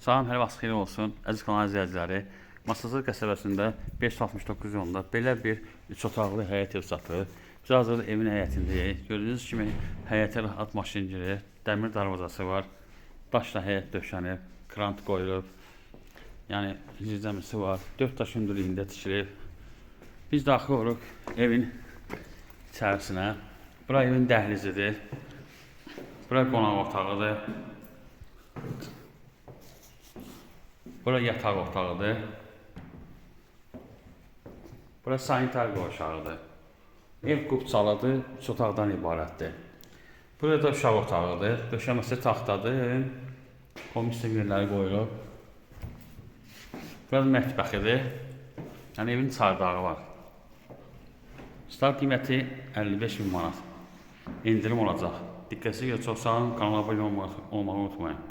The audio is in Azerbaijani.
Salam, hər vaxt xeyir olsun. Əziz kanal izləyiciləri, Masazır qəsəbəsində 569 yolunda belə bir 3 otaqlı həyət ev satılır. Biz hazırda evin həyətindəyik. Gördüyünüz kimi həyətə rahat maşın girir, dəmir darvazası var, daşla həyət döşənib, krant qoyulub, yəni zirzəmisi var, 4 daş hündürlüyündə tikilib. Biz daxil oluruq evin içərisinə. Bura evin dəhlizidir. Bura qonaq otağıdır. Bura yataq otağıdır. Bura sanitar qovşağıdır. Ev qubçalıdır, 3 otaqdan ibarətdir. Burada da uşaq otağıdır. Döşəməsi taxtadır. Komisiya yerləri qoyulub. Burada mətbəxidir. Yəni evin çardağı var. Start qiyməti 55.000 manat. İndirim olacaq. Diqqətinizə görə çox sağ olun. Kanala abunə olmağı unutmayın.